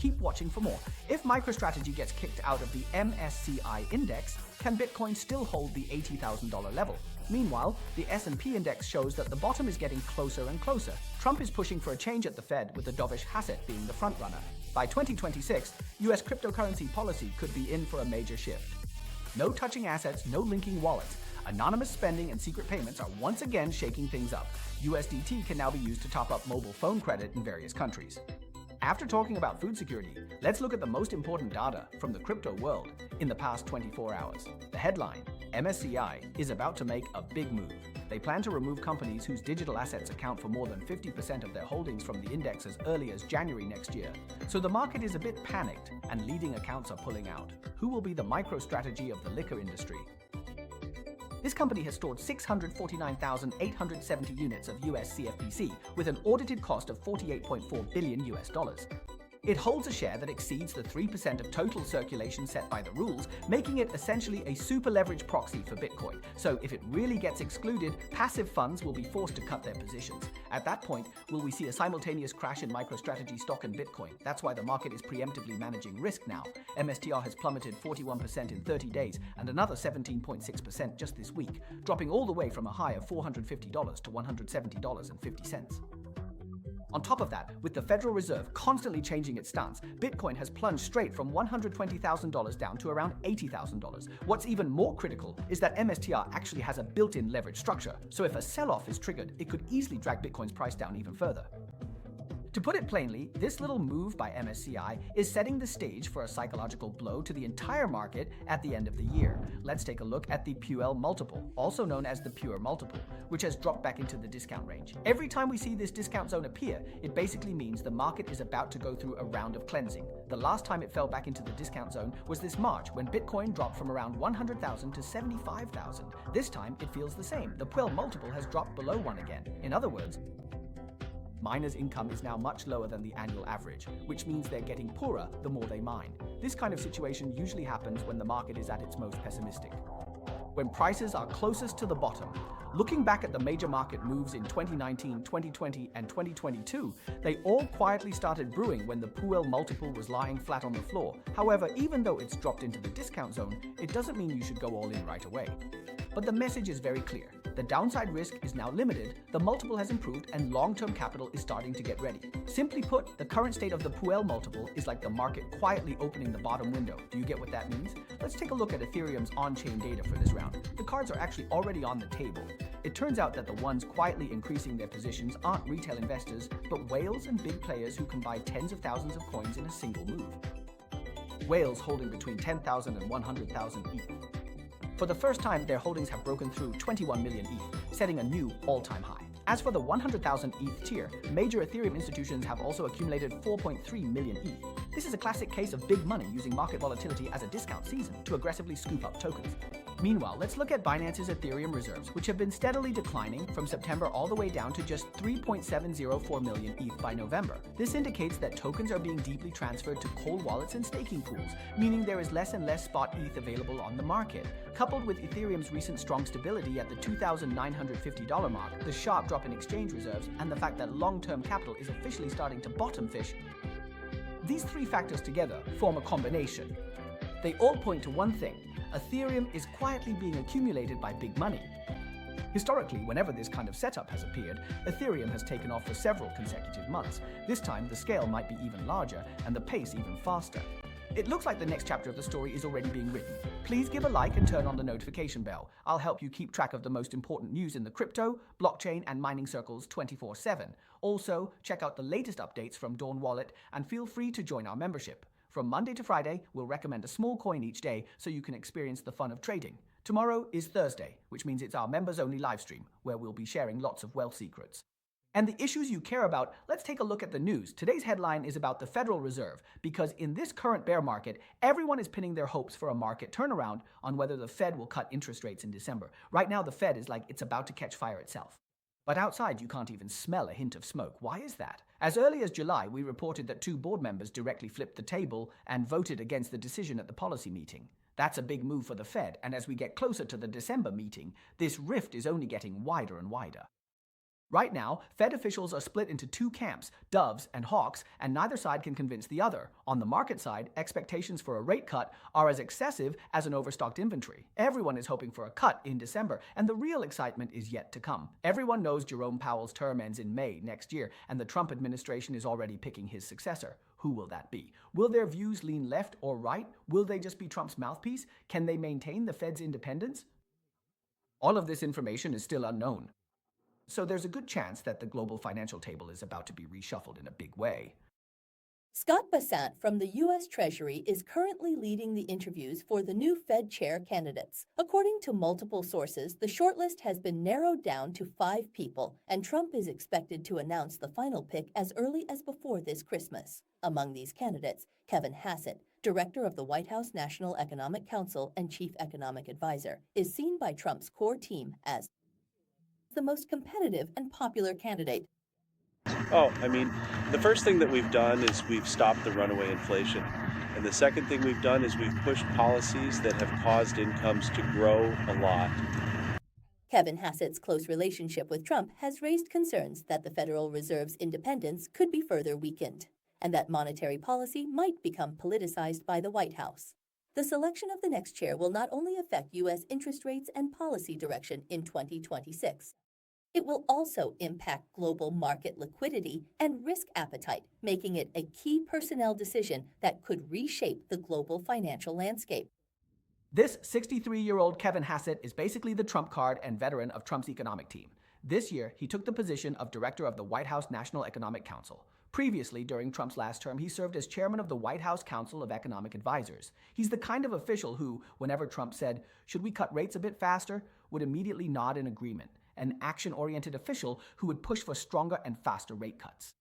Keep watching for more. If MicroStrategy gets kicked out of the MSCI index, can Bitcoin still hold the $80,000 level? Meanwhile, the S&P index shows that the bottom is getting closer and closer. Trump is pushing for a change at the Fed, with the dovish Hassett being the frontrunner. By 2026, US cryptocurrency policy could be in for a major shift. No touching assets, no linking wallets. Anonymous spending and secret payments are once again shaking things up. USDT can now be used to top up mobile phone credit in various countries. After talking about food security, let's look at the most important data from the crypto world in the past 24 hours. The headline: MSCI is about to make a big move. They plan to remove companies whose digital assets account for more than 50% of their holdings from the index as early as January next year. So the market is a bit panicked and leading accounts are pulling out. Who will be the MicroStrategy of the liquor industry? This company has stored 649,870 units of US CFPC with an audited cost of $48.4 billion US. It holds a share that exceeds the 3% of total circulation set by the rules, making it essentially a super leveraged proxy for Bitcoin. So if it really gets excluded, passive funds will be forced to cut their positions. At that point, will we see a simultaneous crash in MicroStrategy stock and Bitcoin? That's why the market is preemptively managing risk now. MSTR has plummeted 41% in 30 days and another 17.6% just this week, dropping all the way from a high of $450 to $170.50. On top of that, with the Federal Reserve constantly changing its stance, Bitcoin has plunged straight from $120,000 down to around $80,000. What's even more critical is that MSTR actually has a built-in leverage structure, so if a sell-off is triggered, it could easily drag Bitcoin's price down even further. To put it plainly, this little move by MSCI is setting the stage for a psychological blow to the entire market at the end of the year. Let's take a look at the PUL multiple, also known as the pure multiple, which has dropped back into the discount range. Every time we see this discount zone appear, it basically means the market is about to go through a round of cleansing. The last time it fell back into the discount zone was this March, when Bitcoin dropped from around 100,000 to 75,000. This time, it feels the same. The PUL multiple has dropped below 1 again. In other words, miners' income is now much lower than the annual average, which means they're getting poorer the more they mine. This kind of situation usually happens when the market is at its most pessimistic, when prices are closest to the bottom. Looking back at the major market moves in 2019, 2020, and 2022, they all quietly started brewing when the PUL multiple was lying flat on the floor. However, even though it's dropped into the discount zone, it doesn't mean you should go all in right away. But the message is very clear. The downside risk is now limited, the multiple has improved, and long-term capital is starting to get ready. Simply put, the current state of the PUL multiple is like the market quietly opening the bottom window. Do you get what that means? Let's take a look at Ethereum's on-chain data for this round. The cards are actually already on the table. It turns out that the ones quietly increasing their positions aren't retail investors, but whales and big players who can buy tens of thousands of coins in a single move. Whales holding between 10,000 and 100,000 ETH. For the first time, their holdings have broken through 21 million ETH, setting a new all-time high. As for the 100,000 ETH tier, major Ethereum institutions have also accumulated 4.3 million ETH. This is a classic case of big money using market volatility as a discount season to aggressively scoop up tokens. Meanwhile, let's look at Binance's Ethereum reserves, which have been steadily declining from September all the way down to just 3.704 million ETH by November. This indicates that tokens are being deeply transferred to cold wallets and staking pools, meaning there is less and less spot ETH available on the market. Coupled with Ethereum's recent strong stability at the $2,950 mark, the sharp drop in exchange reserves, and the fact that long-term capital is officially starting to bottom fish, these three factors together form a combination. They all point to one thing: Ethereum is quietly being accumulated by big money. Historically, whenever this kind of setup has appeared, Ethereum has taken off for several consecutive months. This time, the scale might be even larger and the pace even faster. It looks like the next chapter of the story is already being written. Please give a like and turn on the notification bell. I'll help you keep track of the most important news in the crypto, blockchain, and mining circles 24/7. Also, check out the latest updates from Dawn Wallet and feel free to join our membership. From Monday to Friday, we'll recommend a small coin each day so you can experience the fun of trading. Tomorrow is Thursday, which means it's our members-only livestream, where we'll be sharing lots of wealth secrets. And the issues you care about, let's take a look at the news. Today's headline is about the Federal Reserve, because in this current bear market, everyone is pinning their hopes for a market turnaround on whether the Fed will cut interest rates in December. Right now, the Fed is like it's about to catch fire itself. But outside, you can't even smell a hint of smoke. Why is that? As early as July, we reported that 2 board members directly flipped the table and voted against the decision at the policy meeting. That's a big move for the Fed, and as we get closer to the December meeting, this rift is only getting wider and wider. Right now, Fed officials are split into two camps, doves and hawks, and neither side can convince the other. On the market side, expectations for a rate cut are as excessive as an overstocked inventory. Everyone is hoping for a cut in December, and the real excitement is yet to come. Everyone knows Jerome Powell's term ends in May next year, and the Trump administration is already picking his successor. Who will that be? Will their views lean left or right? Will they just be Trump's mouthpiece? Can they maintain the Fed's independence? All of this information is still unknown. So there's a good chance that the global financial table is about to be reshuffled in a big way. Scott Bessant from the U.S. Treasury is currently leading the interviews for the new Fed chair candidates. According to multiple sources, the shortlist has been narrowed down to 5 people, and Trump is expected to announce the final pick as early as before this Christmas. Among these candidates, Kevin Hassett, director of the White House National Economic Council and chief economic advisor, is seen by Trump's core team as the most competitive and popular candidate. The first thing that we've done is we've stopped the runaway inflation. And the second thing we've done is we've pushed policies that have caused incomes to grow a lot. Kevin Hassett's close relationship with Trump has raised concerns that the Federal Reserve's independence could be further weakened, and that monetary policy might become politicized by the White House. The selection of the next chair will not only affect U.S. interest rates and policy direction in 2026, it will also impact global market liquidity and risk appetite, making it a key personnel decision that could reshape the global financial landscape. This 63-year-old Kevin Hassett is basically the trump card and veteran of Trump's economic team. This year, he took the position of director of the White House National Economic Council. Previously, during Trump's last term, he served as chairman of the White House Council of Economic Advisors. He's the kind of official who, whenever Trump said, "Should we cut rates a bit faster?" would immediately nod in agreement. An action-oriented official who would push for stronger and faster rate cuts.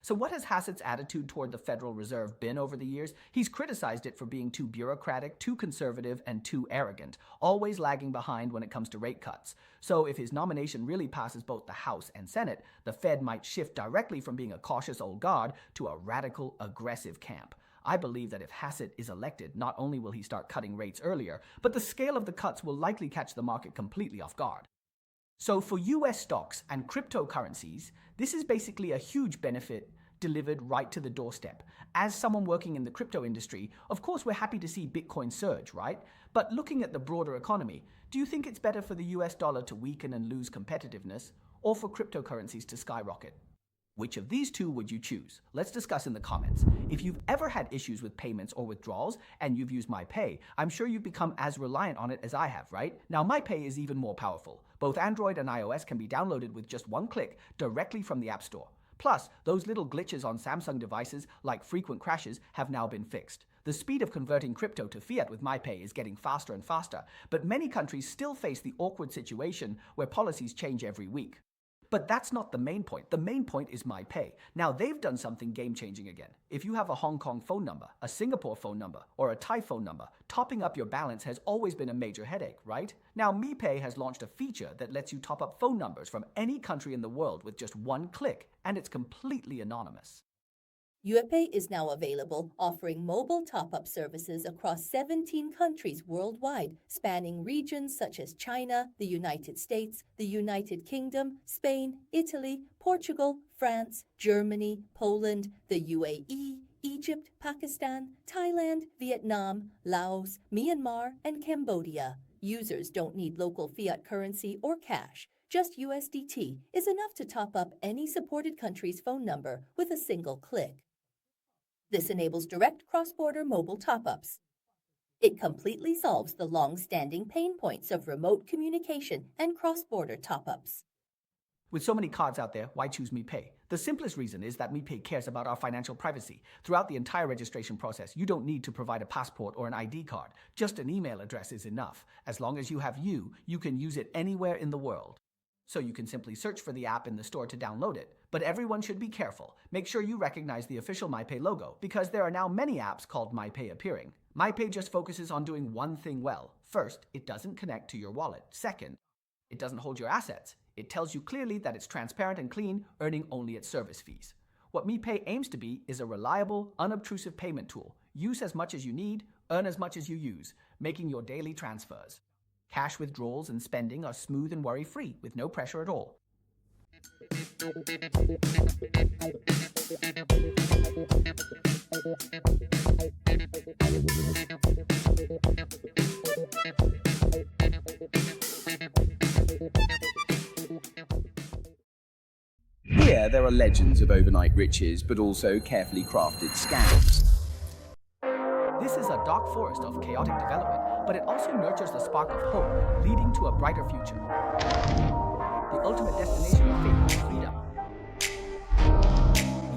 So what has Hassett's attitude toward the Federal Reserve been over the years? He's criticized it for being too bureaucratic, too conservative, and too arrogant, always lagging behind when it comes to rate cuts. So if his nomination really passes both the House and Senate, the Fed might shift directly from being a cautious old guard to a radical, aggressive camp. I believe that if Hassett is elected, not only will he start cutting rates earlier, but the scale of the cuts will likely catch the market completely off guard. So for US stocks and cryptocurrencies, this is basically a huge benefit delivered right to the doorstep. As someone working in the crypto industry, of course we're happy to see Bitcoin surge, right? But looking at the broader economy, do you think it's better for the US dollar to weaken and lose competitiveness, or for cryptocurrencies to skyrocket? Which of these two would you choose? Let's discuss in the comments. If you've ever had issues with payments or withdrawals and you've used MiPay, I'm sure you've become as reliant on it as I have, right? Now MiPay is even more powerful. Both Android and iOS can be downloaded with just one click directly from the App Store. Plus, those little glitches on Samsung devices, like frequent crashes, have now been fixed. The speed of converting crypto to fiat with MiPay is getting faster and faster, but many countries still face the awkward situation where policies change every week. But that's not the main point. The main point is MiPay. Now they've done something game-changing again. If you have a Hong Kong phone number, a Singapore phone number, or a Thai phone number, topping up your balance has always been a major headache, right? Now MiPay has launched a feature that lets you top up phone numbers from any country in the world with just one click, and it's completely anonymous. UPay is now available, offering mobile top-up services across 17 countries worldwide, spanning regions such as China, the United States, the United Kingdom, Spain, Italy, Portugal, France, Germany, Poland, the UAE, Egypt, Pakistan, Thailand, Vietnam, Laos, Myanmar, and Cambodia. Users don't need local fiat currency or cash. Just USDT is enough to top up any supported country's phone number with a single click. This enables direct cross-border mobile top-ups. It completely solves the long-standing pain points of remote communication and cross-border top-ups. With so many cards out there, why choose MiPay? The simplest reason is that MiPay cares about our financial privacy. Throughout the entire registration process, you don't need to provide a passport or an ID card. Just an email address is enough. As long as you have you can use it anywhere in the world. So you can simply search for the app in the store to download it. But everyone should be careful. Make sure you recognize the official MiPay logo, because there are now many apps called MiPay appearing. MiPay just focuses on doing one thing well. First, it doesn't connect to your wallet. Second, it doesn't hold your assets. It tells you clearly that it's transparent and clean, earning only its service fees. What MiPay aims to be is a reliable, unobtrusive payment tool. Use as much as you need, earn as much as you use, making your daily transfers. Cash withdrawals and spending are smooth and worry-free, with no pressure at all. Here, there are legends of overnight riches, but also carefully crafted scams. This is a dark forest of chaotic development, but it also nurtures the spark of hope, leading to a brighter future. The ultimate destination of faith is freedom.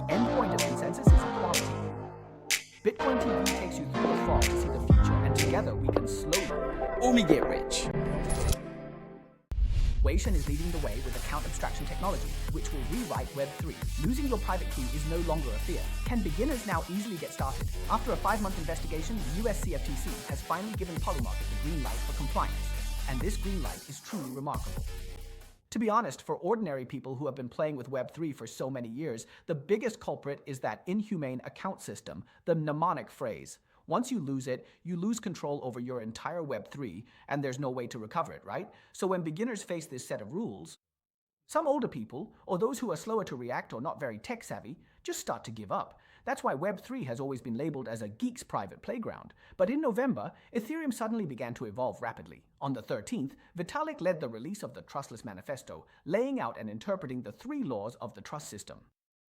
The end point of consensus is equality. Bitcoin TV takes you through the fog to see the future, and together we can slowly only get rich. Weishan is leading the way with account abstraction technology, which will rewrite Web3. Losing your private key is no longer a fear. Can beginners now easily get started? After a 5-month investigation, the US CFTC has finally given Polymarket the green light for compliance. And this green light is truly remarkable. To be honest, for ordinary people who have been playing with Web3 for so many years, the biggest culprit is that inhumane account system, the mnemonic phrase. Once you lose it, you lose control over your entire Web3, and there's no way to recover it, right? So when beginners face this set of rules, some older people, or those who are slower to react or not very tech-savvy, just start to give up. That's why Web3 has always been labeled as a geek's private playground. But in November, Ethereum suddenly began to evolve rapidly. On the 13th, Vitalik led the release of the Trustless Manifesto, laying out and interpreting the 3 laws of the trust system.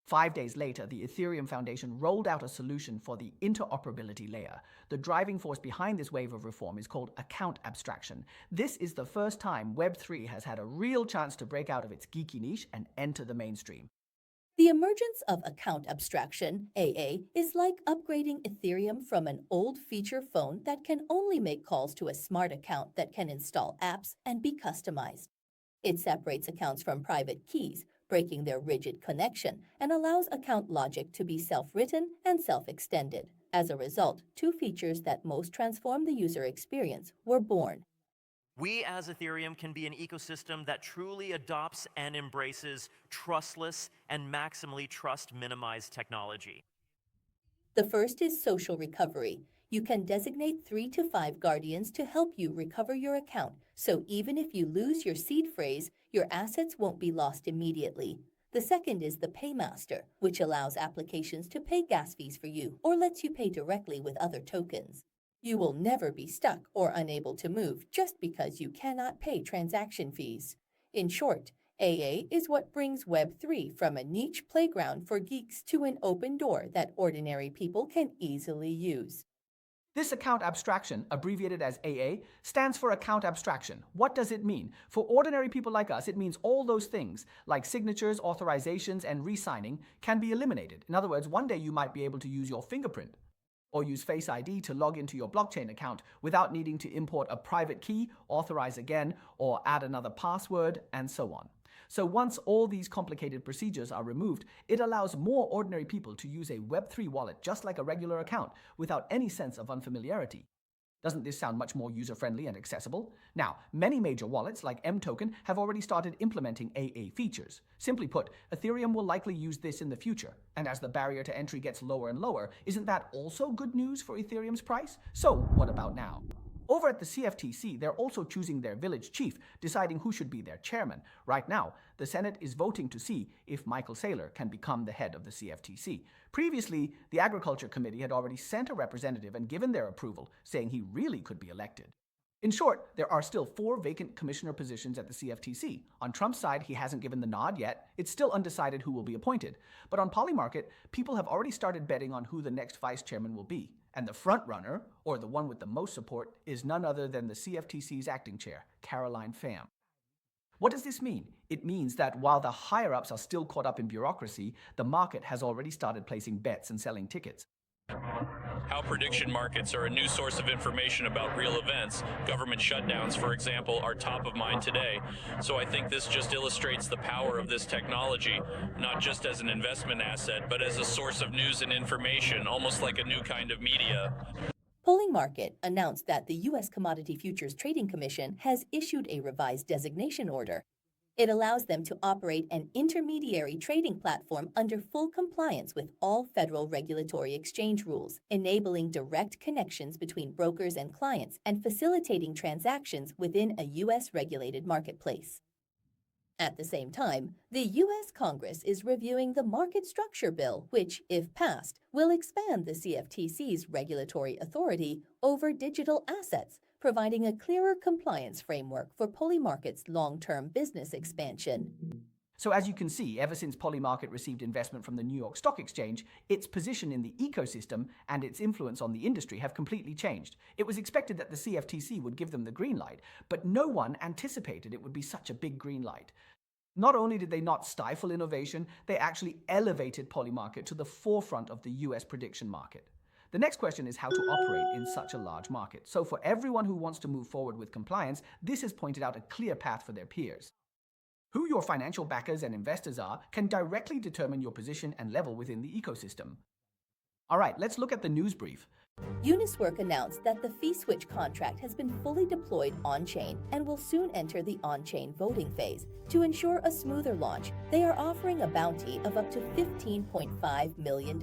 5 days later, the Ethereum Foundation rolled out a solution for the interoperability layer. The driving force behind this wave of reform is called account abstraction. This is the first time Web3 has had a real chance to break out of its geeky niche and enter the mainstream. The emergence of account abstraction, AA, is like upgrading Ethereum from an old feature phone that can only make calls to a smart account that can install apps and be customized. It separates accounts from private keys, breaking their rigid connection, and allows account logic to be self-written and self-extended. As a result, 2 features that most transform the user experience were born. We as Ethereum can be an ecosystem that truly adopts and embraces trustless and maximally trust-minimized technology. The first is social recovery. You can designate 3 to 5 guardians to help you recover your account, so even if you lose your seed phrase, your assets won't be lost immediately. The second is the Paymaster, which allows applications to pay gas fees for you or lets you pay directly with other tokens. You will never be stuck or unable to move just because you cannot pay transaction fees. In short, AA is what brings Web3 from a niche playground for geeks to an open door that ordinary people can easily use. This account abstraction, abbreviated as AA, stands for account abstraction. What does it mean? For ordinary people like us, it means all those things, like signatures, authorizations, and re-signing, can be eliminated. In other words, one day you might be able to use your fingerprint or use Face ID to log into your blockchain account without needing to import a private key, authorize again, or add another password, and so on. So once all these complicated procedures are removed, it allows more ordinary people to use a Web3 wallet just like a regular account without any sense of unfamiliarity. Doesn't this sound much more user-friendly and accessible? Now, many major wallets like mToken have already started implementing AA features. Simply put, Ethereum will likely use this in the future. And as the barrier to entry gets lower and lower, isn't that also good news for Ethereum's price? So what about now? Over at the CFTC, they're also choosing their village chief, deciding who should be their chairman. Right now, the Senate is voting to see if Michael Saylor can become the head of the CFTC. Previously, the Agriculture Committee had already sent a representative and given their approval, saying he really could be elected. In short, there are still 4 vacant commissioner positions at the CFTC. On Trump's side, he hasn't given the nod yet. It's still undecided who will be appointed. But on Polymarket, people have already started betting on who the next vice chairman will be. And the front runner, or the one with the most support, is none other than the CFTC's acting chair, Caroline Pham. What does this mean? It means that while the higher-ups are still caught up in bureaucracy, the market has already started placing bets and selling tickets. How prediction markets are a new source of information about real events. Government shutdowns, for example, are top of mind today. So I think this just illustrates the power of this technology, not just as an investment asset, but as a source of news and information, almost like a new kind of media. Polymarket announced that the U.S. Commodity Futures Trading Commission has issued a revised designation order. It allows them to operate an intermediary trading platform under full compliance with all federal regulatory exchange rules, enabling direct connections between brokers and clients and facilitating transactions within a U.S. regulated marketplace. At the same time, the U.S. Congress is reviewing the Market Structure Bill, which, if passed, will expand the CFTC's regulatory authority over digital assets, providing a clearer compliance framework for Polymarket's long-term business expansion. So as you can see, ever since Polymarket received investment from the New York Stock Exchange, its position in the ecosystem and its influence on the industry have completely changed. It was expected that the CFTC would give them the green light, but no one anticipated it would be such a big green light. Not only did they not stifle innovation, they actually elevated Polymarket to the forefront of the US prediction market. The next question is how to operate in such a large market. So for everyone who wants to move forward with compliance, this has pointed out a clear path for their peers. Who your financial backers and investors are can directly determine your position and level within the ecosystem. All right, let's look at the news brief. Uniswork announced that the fee switch contract has been fully deployed on-chain and will soon enter the on-chain voting phase. To ensure a smoother launch, they are offering a bounty of up to $15.5 million,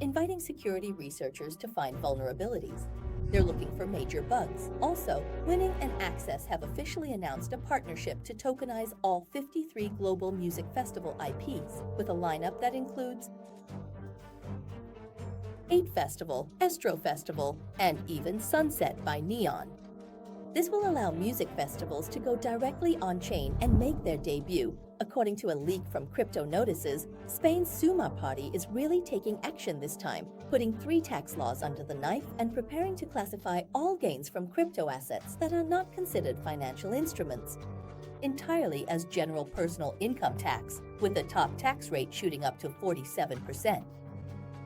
inviting security researchers to find vulnerabilities. They're looking for major bugs. Also, Winning and Access have officially announced a partnership to tokenize all 53 global music festival IPs, with a lineup that includes 8 Festival, Estro Festival, and even Sunset by Neon. This will allow music festivals to go directly on-chain and make their debut. According to a leak from Crypto Notices, Spain's Suma party is really taking action this time, putting 3 tax laws under the knife and preparing to classify all gains from crypto assets that are not considered financial instruments entirely as general personal income tax, with the top tax rate shooting up to 47%.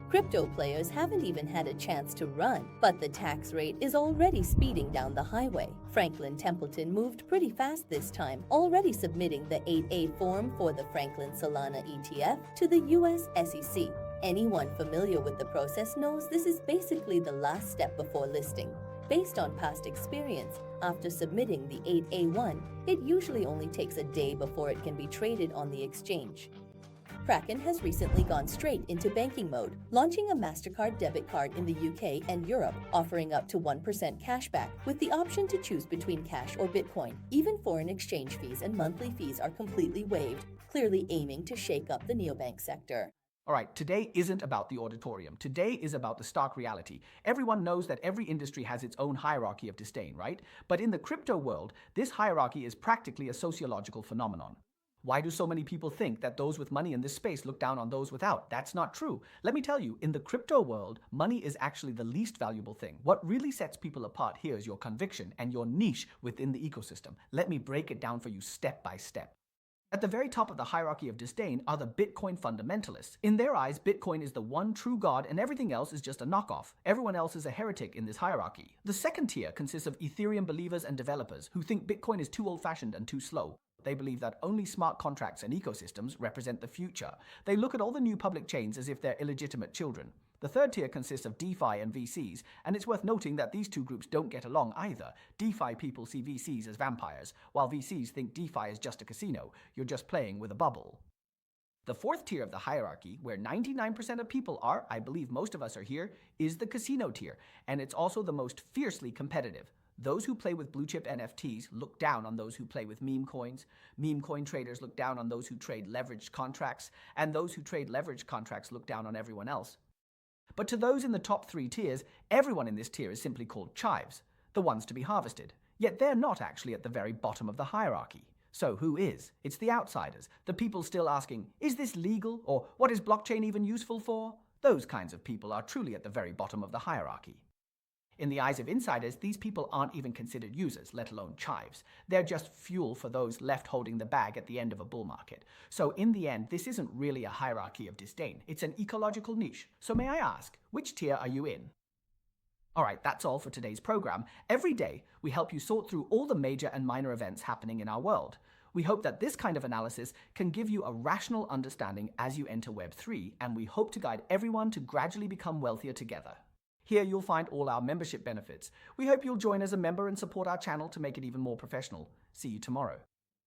Crypto players haven't even had a chance to run, but the tax rate is already speeding down the highway. Franklin Templeton moved pretty fast this time, already submitting the 8A form for the Franklin Solana ETF to the US SEC. Anyone familiar with the process knows this is basically the last step before listing. Based on past experience, after submitting the 8A1, it usually only takes a day before it can be traded on the exchange. Kraken has recently gone straight into banking mode, launching a MasterCard debit card in the UK and Europe, offering up to 1% cashback with the option to choose between cash or Bitcoin. Even foreign exchange fees and monthly fees are completely waived, clearly aiming to shake up the neobank sector. All right, today isn't about the auditorium. Today is about the stark reality. Everyone knows that every industry has its own hierarchy of disdain, right? But in the crypto world, this hierarchy is practically a sociological phenomenon. Why do so many people think that those with money in this space look down on those without? That's not true. Let me tell you, in the crypto world, money is actually the least valuable thing. What really sets people apart here is your conviction and your niche within the ecosystem. Let me break it down for you step by step. At the very top of the hierarchy of disdain are the Bitcoin fundamentalists. In their eyes, Bitcoin is the one true god and everything else is just a knockoff. Everyone else is a heretic in this hierarchy. The second tier consists of Ethereum believers and developers who think Bitcoin is too old-fashioned and too slow. They believe that only smart contracts and ecosystems represent the future. They look at all the new public chains as if they're illegitimate children. The third tier consists of DeFi and VCs, and it's worth noting that these two groups don't get along either. DeFi people see VCs as vampires, while VCs think DeFi is just a casino. You're just playing with a bubble. The fourth tier of the hierarchy, where 99% of people are, I believe most of us are here, is the casino tier, and it's also the most fiercely competitive. Those who play with blue-chip NFTs look down on those who play with meme coins. Meme coin traders look down on those who trade leveraged contracts, and those who trade leveraged contracts look down on everyone else. But to those in the top 3 tiers, everyone in this tier is simply called chives, the ones to be harvested. Yet they're not actually at the very bottom of the hierarchy. So who is? It's the outsiders, the people still asking, is this legal? Or what is blockchain even useful for? Those kinds of people are truly at the very bottom of the hierarchy. In the eyes of insiders, these people aren't even considered users, let alone chives. They're just fuel for those left holding the bag at the end of a bull market. So in the end, this isn't really a hierarchy of disdain. It's an ecological niche. So may I ask, which tier are you in? All right, that's all for today's program. Every day, we help you sort through all the major and minor events happening in our world. We hope that this kind of analysis can give you a rational understanding as you enter Web3, and we hope to guide everyone to gradually become wealthier together. Here you'll find all our membership benefits. We hope you'll join as a member and support our channel to make it even more professional. See you tomorrow.